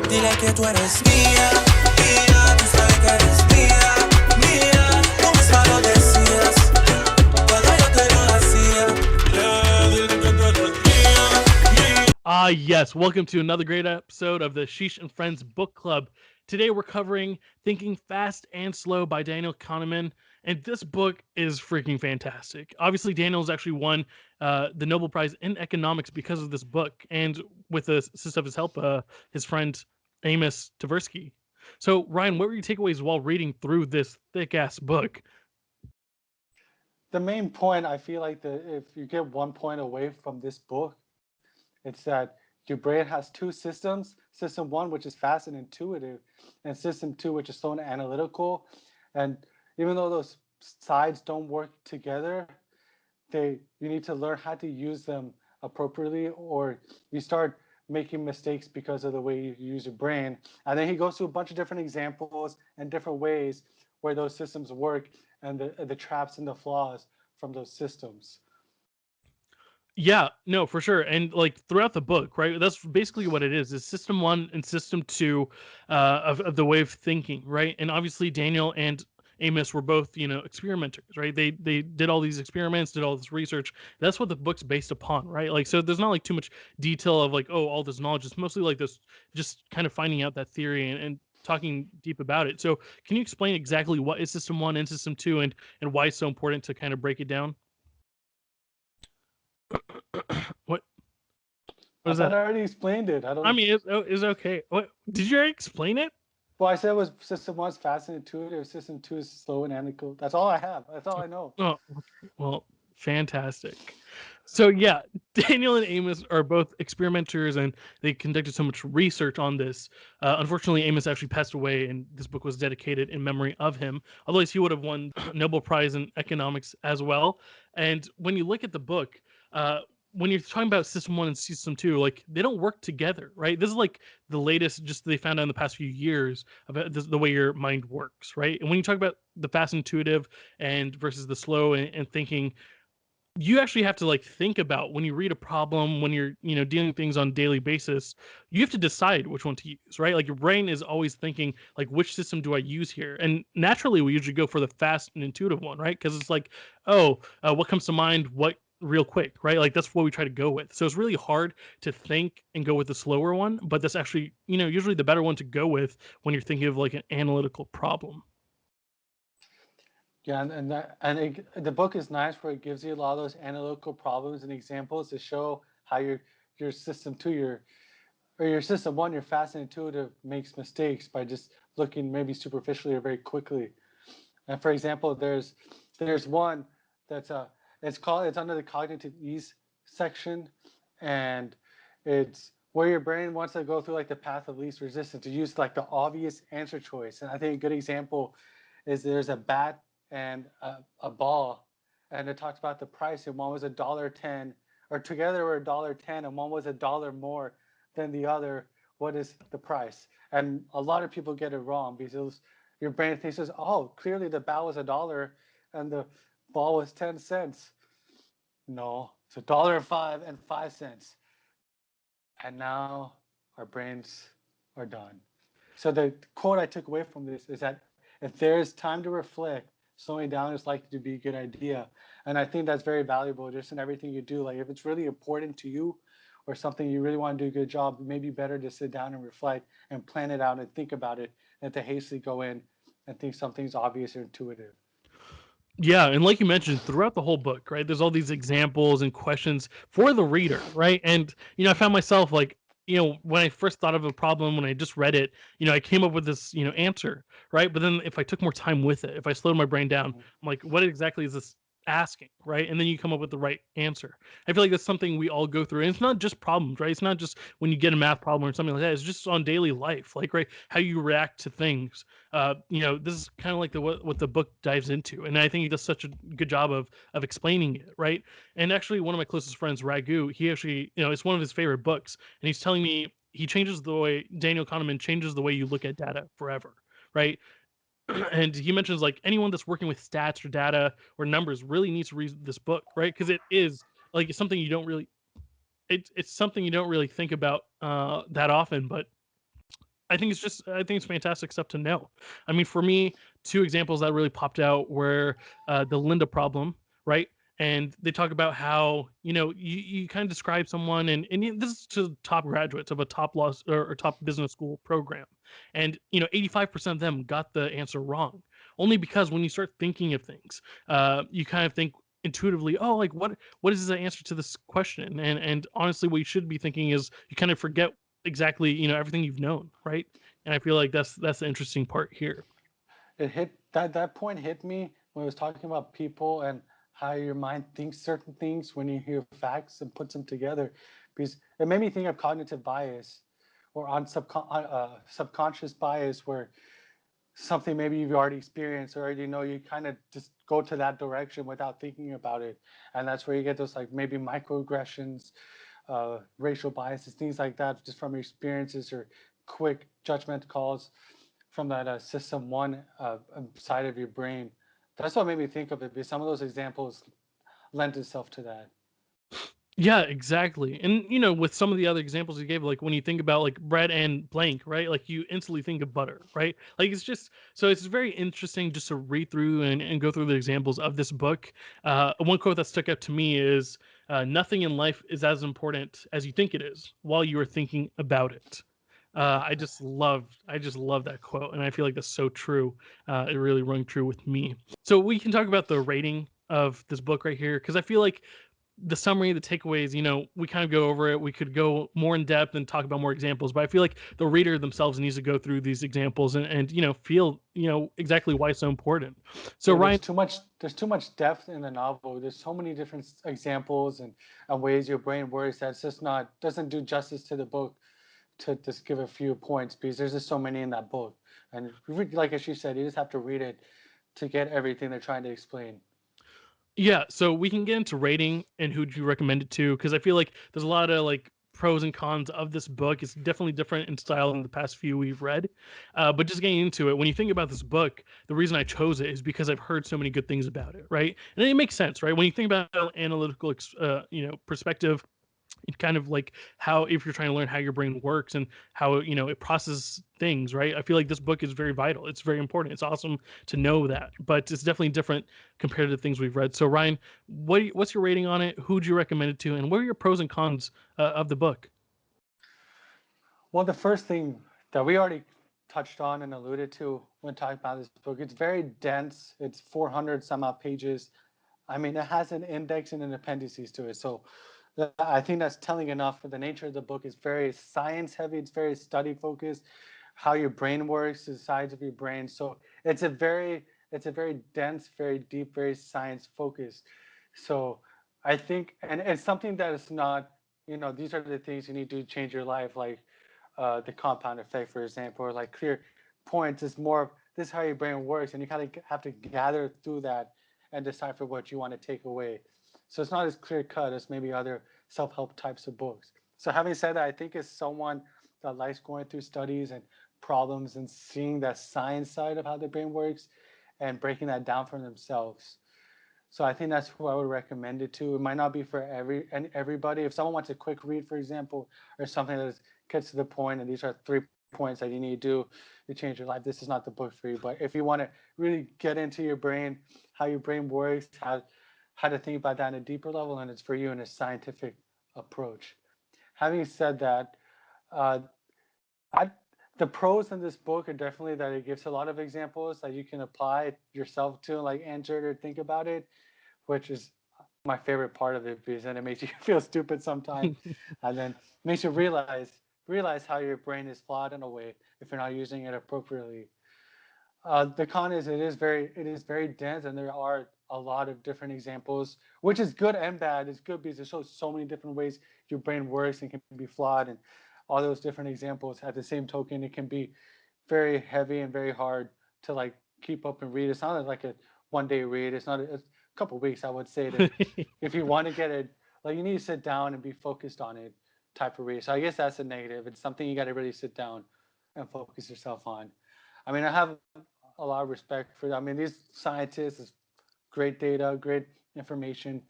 Dile que tú eres mía, mía, tú sabes que eres mía, mía. Tú misma lo decías, cuando yo te lo hacía. Yeah, dile que tú eres mía, mía. Yes, welcome to another great episode of the Ashish and Friends Book Club. Today we're covering Thinking Fast and Slow by Daniel Kahneman, and this book is freaking fantastic. Obviously, Daniel's actually won the Nobel Prize in economics because of this book, and with the assist of his help, his friend Amos Tversky. So, Ryan, what were your takeaways while reading through this thick ass book? The main point, I feel like if you get one point away from this book, it's that your brain has two systems. System one, which is fast and intuitive, and system two, which is slow and analytical. And even though those sides don't work together, you need to learn how to use them appropriately, or you start making mistakes because of the way you use your brain. And then he goes through a bunch of different examples and different ways where those systems work, and the traps and the flaws from those systems. Yeah, no, for sure. And like throughout the book, right? That's basically what it is system one and system two of the way of thinking, right? And obviously Daniel and Amos were both, experimenters, right? They did all these experiments, did all this research. That's what the book's based upon, right? Like so there's not like too much detail of like, oh, all this knowledge. It's mostly like this just kind of finding out that theory and talking deep about it. So can you explain exactly what is system one and system two and why it's so important to kind of break it down? What I was thought that? I already explained it. I don't I know. mean, it's okay. What did you already explain it? Well, I said it was system one's fast and intuitive, system two is slow and analytical. That's all I have. That's all I know. Oh, well, fantastic. So yeah, Daniel and Amos are both experimenters, and they conducted so much research on this. Unfortunately, Amos actually passed away, and this book was dedicated in memory of him. Otherwise, he would have won Nobel Prize in economics as well. And when you look at the book, when you're talking about system one and system two, like they don't work together, right? This is like the latest, just they found out in the past few years about the way your mind works, right? And when you talk about the fast intuitive and versus the slow and thinking, you actually have to like think about when you read a problem, when you're dealing with things on a daily basis, you have to decide which one to use, right? Like your brain is always thinking like, which system do I use here? And naturally we usually go for the fast and intuitive one, right? Because it's like, oh, what comes to mind, what real quick, right? Like that's what we try to go with. So it's really hard to think and go with the slower one, but that's actually usually the better one to go with when you're thinking of like an analytical problem. Yeah, the book is nice where it gives you a lot of those analytical problems and examples to show how your system two, your system one, your fast and intuitive makes mistakes by just looking maybe superficially or very quickly. And for example, there's one that's it's under the cognitive ease section, and it's where your brain wants to go through like the path of least resistance to use like the obvious answer choice. And I think a good example is there's a bat and a ball, and it talks about the price, and one was $1.10, or together were $1.10, and one was $1 more than the other. What is the price? And a lot of people get it wrong because your brain thinks, oh, clearly the bat was $1 and the ball was 10 cents. No, it's $1.05 and 5 cents. And now our brains are done. So the quote I took away from this is that if there is time to reflect, slowing down is likely to be a good idea. And I think that's very valuable just in everything you do. Like if it's really important to you or something you really want to do a good job, it may be better to sit down and reflect and plan it out and think about it than to hastily go in and think something's obvious or intuitive. Yeah, and like you mentioned, throughout the whole book, right? There's all these examples and questions for the reader, right? And I found myself like, when I first thought of a problem, when I just read it, I came up with this, answer, right? But then if I took more time with it, if I slowed my brain down, I'm like, what exactly is this asking, right? And then you come up with the right answer. I feel like that's something we all go through. And it's not just problems, right? It's not just when you get a math problem or something like that. It's just on daily life, like, right, how you react to things. This is kind of like what the book dives into, and I think he does such a good job of explaining it, right? And actually, one of my closest friends, Ragu, he actually, it's one of his favorite books, and he's telling me he changes the way Daniel Kahneman changes the way you look at data forever, right? And he mentions like anyone that's working with stats or data or numbers really needs to read this book, right? Because it is like it's something you don't really it's something you don't really think about that often, but I think it's fantastic stuff to know. I mean, for me, two examples that really popped out were the Linda problem, right? And they talk about how you kind of describe someone, and this is to top graduates of a top law or top business school program, and 85% of them got the answer wrong, only because when you start thinking of things, you kind of think intuitively, oh, like what is the answer to this question? And honestly, what you should be thinking is you kind of forget exactly everything you've known, right? And I feel like that's the interesting part here. It hit that point hit me when I was talking about people and how your mind thinks certain things when you hear facts and puts them together, because it made me think of cognitive bias or on subconscious bias, where something maybe you've already experienced or already know, you kind of just go to that direction without thinking about it, and that's where you get those like maybe microaggressions, racial biases, things like that, just from your experiences or quick judgment calls from that system one side of your brain. That's what made me think of it, because some of those examples lend itself to that. Yeah, exactly. And with some of the other examples you gave, like when you think about like bread and blank, right? Like you instantly think of butter, right? Like it's just so it's very interesting just to read through and go through the examples of this book. One quote that stuck out to me is nothing in life is as important as you think it is while you are thinking about it. I just love that quote, and I feel like that's so true. It really rung true with me. So we can talk about the rating of this book right here, because I feel like the summary, the takeaways, we kind of go over it. We could go more in depth and talk about more examples, but I feel like the reader themselves needs to go through these examples and feel exactly why it's so important. So Yeah, Ryan, there's too much depth in the novel. There's so many different examples and ways your brain works that's just not doesn't do justice to the book to just give a few points, because there's just so many in that book. And like as you said, you just have to read it to get everything they're trying to explain. yeah, so we can get into rating and who'd you recommend it to, because I feel like there's a lot of like pros and cons of this book. It's definitely different in style than the past few we've read. But just getting into it, when you think about this book, the reason I chose it is because I've heard so many good things about it, right? And it makes sense, right? When you think about analytical, perspective, it kind of like how if you're trying to learn how your brain works and how it processes things, right? I feel like this book is very vital. It's very important. It's awesome to know that, but it's definitely different compared to the things we've read. So Ryan, what's your rating on it? Who'd you recommend it to, and what are your pros and cons of the book? Well, the first thing that we already touched on and alluded to when talking about this book, it's very dense. It's 400 some odd pages. I mean, it has an index and an appendices to it. So I think that's telling enough for the nature of the book. It's very science heavy. It's very study focused, how your brain works, the sides of your brain. So it's a very dense, very deep, very science focused. So I think, and it's something that is not, these are the things you need to change your life, like the compound effect, for example, or like clear points. Is more of this is how your brain works, and you kind of have to gather through that and decipher what you want to take away. So it's not as clear cut as maybe other self help types of books. So having said that, I think as someone that likes going through studies and problems and seeing that science side of how the brain works and breaking that down for themselves. So I think that's who I would recommend it to. It might not be for everybody. If someone wants a quick read, for example, or something that gets to the point, and these are 3 points that you need to do to change your life, this is not the book for you. But if you want to really get into your brain, how your brain works, how to think about that on a deeper level, and it's for you in a scientific approach. Having said that, uh, I the pros in this book are definitely that it gives a lot of examples that you can apply yourself to, like answer it or think about it, which is my favorite part of it, because then it makes you feel stupid sometimes, and then makes you realize how your brain is flawed in a way if you're not using it appropriately. The con is it is very dense, and there are a lot of different examples, which is good and bad. It's good because it shows so many different ways your brain works and can be flawed, and all those different examples. At the same token, it can be very heavy and very hard to like keep up and read. It's not like a 1 day read. It's not a couple weeks, I would say, to if you want to get it, like you need to sit down and be focused on it type of read. So I guess that's a negative. It's something you got to really sit down and focus yourself on. I mean, I have a lot of respect for. I mean, these scientists is great data, great information,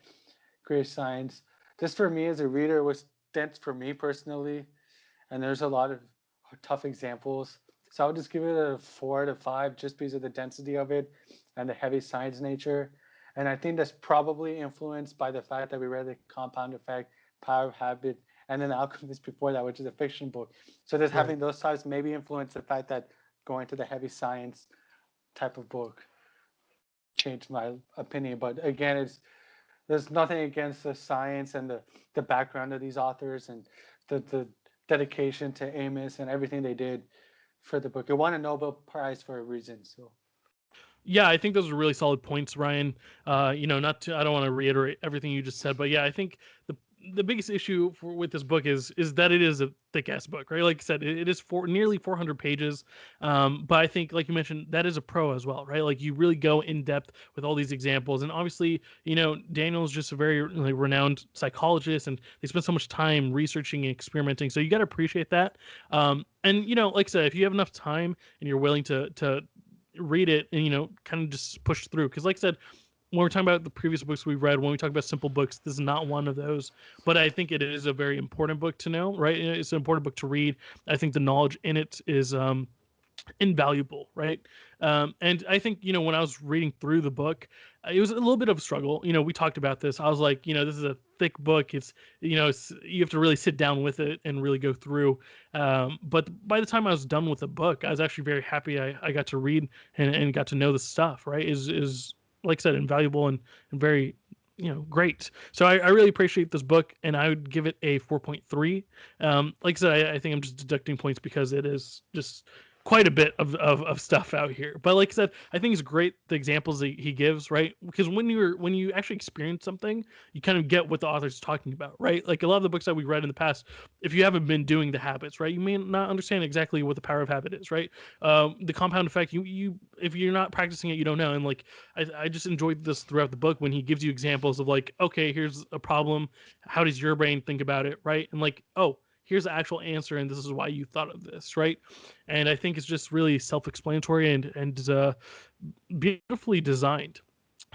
great science. This for me as a reader was dense for me personally, and there's a lot of tough examples. So I would just give it a 4 to 5 just because of the density of it and the heavy science nature. And I think that's probably influenced by the fact that we read the Compound Effect, Power of Habit, and then The Alchemist before that, which is a fiction book. So just Right. having those types maybe influence the fact that going to the heavy science type of book changed my opinion. But again, there's nothing against the science and the background of these authors and the dedication to Amos and everything they did for the book. It won a Nobel Prize for a reason. So Yeah, I think those are really solid points, Ryan. Not to, I don't want to reiterate everything you just said, but yeah, I think the biggest issue with this book is that it is a thick ass book, right? Like I said, it is nearly 400 pages. But I think, like you mentioned, that is a pro as well, right? Like you really go in depth with all these examples, and obviously, Daniel is just a very like renowned psychologist, and they spend so much time researching and experimenting. So you got to appreciate that. And like I said, if you have enough time and you're willing to read it and kind of just push through, because like I said, when we're talking about the previous books we've read, when we talk about simple books, this is not one of those. But I think it is a very important book to know, right? It's an important book to read. I think the knowledge in it is invaluable, right? And I think when I was reading through the book, it was a little bit of a struggle. We talked about this. I was like, this is a thick book. You have to really sit down with it and really go through. But by the time I was done with the book, I was actually very happy I got to read and got to know the stuff, right? Is like I said, invaluable and very great. So I really appreciate this book, and I would give it a 4.3. Like I said, I think I'm just deducting points because it is just quite a bit of stuff out here. But like I said, I think it's great the examples that he gives, right? Because when you actually experience something, you kind of get what the author's talking about, right? Like a lot of the books that we read in the past, if you haven't been doing the habits, right, you may not understand exactly what the power of habit is, right? The compound effect, you if you're not practicing it, you don't know. And like I just enjoyed this throughout the book when he gives you examples of like, okay, here's a problem. How does your brain think about it, right? And like, oh, here's the actual answer, and this is why you thought of this, right? And I think it's just really self-explanatory and beautifully designed.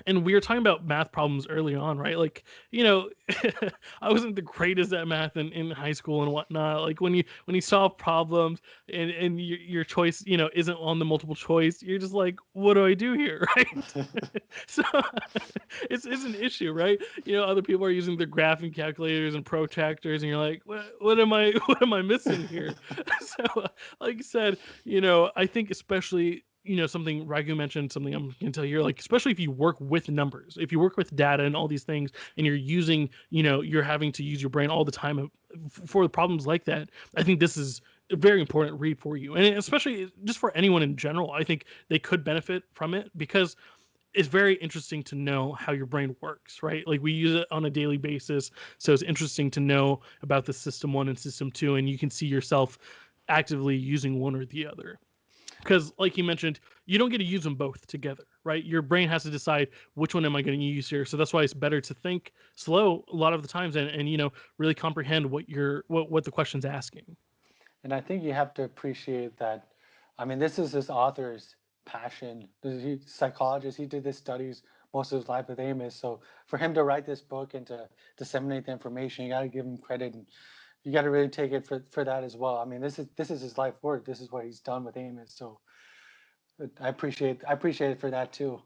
And we were talking about math problems early on, right? Like, I wasn't the greatest at math in high school and whatnot. Like when you solve problems and your choice, isn't on the multiple choice, you're just like, what do I do here, right? So it's an issue, right? Other people are using their graphing calculators and protractors, and you're like, what am I what am I missing here? So, like I said, I think especially something Ragu mentioned, something I'm going to tell you here, like, especially if you work with numbers, if you work with data and all these things, and you're using, you're having to use your brain all the time for problems like that, I think this is a very important read for you. And especially just for anyone in general, I think they could benefit from it because it's very interesting to know how your brain works, right? Like we use it on a daily basis. So it's interesting to know about the system one and system two, and you can see yourself actively using one or the other because like you mentioned, you don't get to use them both together, right? Your brain has to decide which one am I going to use here. So that's why it's better to think slow a lot of the times and really comprehend what the question's asking. and I think you have to appreciate that. I mean, this is this author's passion. Psychologist. He did this studies most of his life with Amos. So for him to write this book and to disseminate the information, you got to give him credit, and you got to really take it for that as well. I mean, this is his life work. This is what he's done with Amos. So I appreciate it for that too.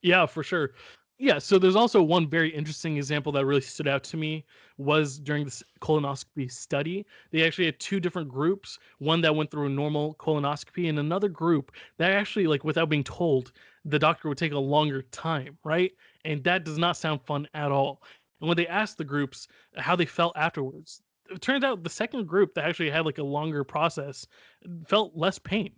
Yeah, for sure. Yeah, so there's also one very interesting example that really stood out to me was during this colonoscopy study. They actually had two different groups, one that went through a normal colonoscopy and another group that actually like without being told, the doctor would take a longer time, right? And that does not sound fun at all. And when they asked the groups how they felt afterwards, it turns out the second group that actually had like a longer process felt less pain,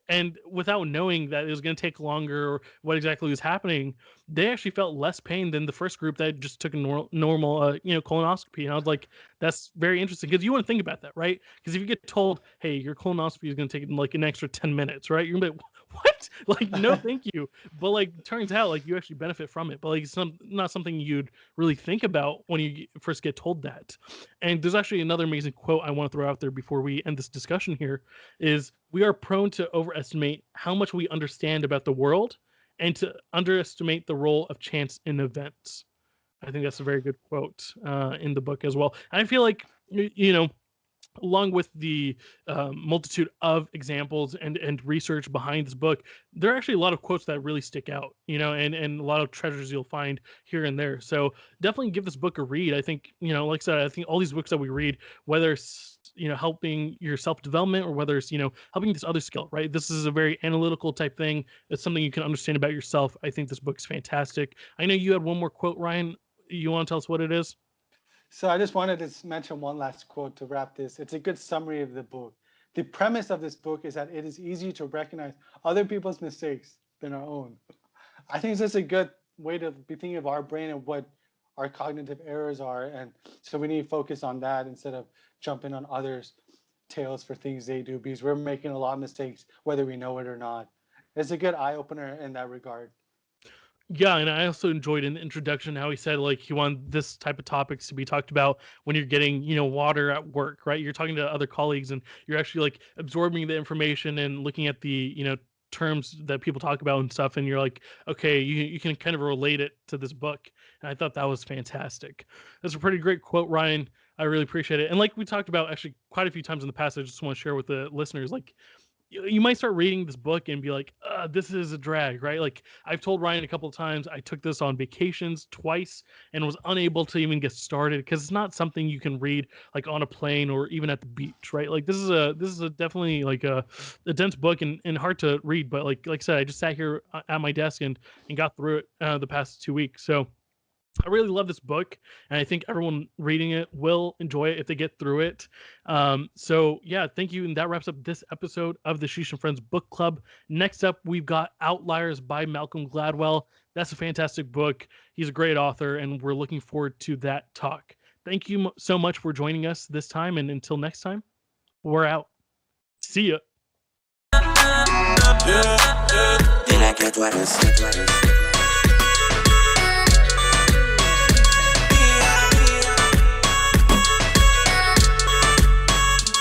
and without knowing that it was going to take longer or what exactly was happening, they actually felt less pain than the first group that just took a normal colonoscopy. And I was like, that's very interesting because you want to think about that, right? Because if you get told, hey, your colonoscopy is going to take like an extra 10 minutes, right, you're gonna be like, what? Like, no thank you. But like turns out like you actually benefit from it, but like it's not something you'd really think about when you first get told that. And there's actually another amazing quote I want to throw out there before we end this discussion here is we are prone to overestimate how much we understand about the world and to underestimate the role of chance in events. I think that's a very good quote in the book as well. And I feel like, along with the multitude of examples and research behind this book, there are actually a lot of quotes that really stick out, and a lot of treasures you'll find here and there. So definitely give this book a read. I think, like I said, I think all these books that we read, whether it's, helping your self-development or whether it's, helping this other skill, right? This is a very analytical type thing. It's something you can understand about yourself. I think this book's fantastic. I know you had one more quote, Ryan. You want to tell us what it is? So I just wanted to mention one last quote to wrap this. It's a good summary of the book. The premise of this book is that it is easy to recognize other people's mistakes than our own. I think it's just a good way to be thinking of our brain and what our cognitive errors are. And so we need to focus on that instead of jumping on others' tails for things they do, because we're making a lot of mistakes, whether we know it or not. It's a good eye opener in that regard. Yeah, and I also enjoyed in the introduction how he said like he wanted this type of topics to be talked about when you're getting, water at work, right? You're talking to other colleagues and you're actually like absorbing the information and looking at the, terms that people talk about and stuff, and you're like, okay, you can kind of relate it to this book. And I thought that was fantastic. That's a pretty great quote, Ryan. I really appreciate it. And like we talked about actually quite a few times in the past, I just want to share with the listeners, like you might start reading this book and be like, this is a drag, right? Like I've told Ryan a couple of times, I took this on vacations twice and was unable to even get started because it's not something you can read like on a plane or even at the beach, right? Like this is a definitely like a dense book and hard to read. But like I said, I just sat here at my desk and got through it the past 2 weeks. So I really love this book, and I think everyone reading it will enjoy it if they get through it. So yeah, thank you. And that wraps up this episode of the Ashish and Friends Book Club. Next up, we've got Outliers by Malcolm Gladwell. That's a fantastic book. He's a great author, and we're looking forward to that talk. Thank you so much for joining us this time, and until next time, we're out. See ya. Dile que tú eres.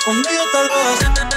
Conmigo tal vez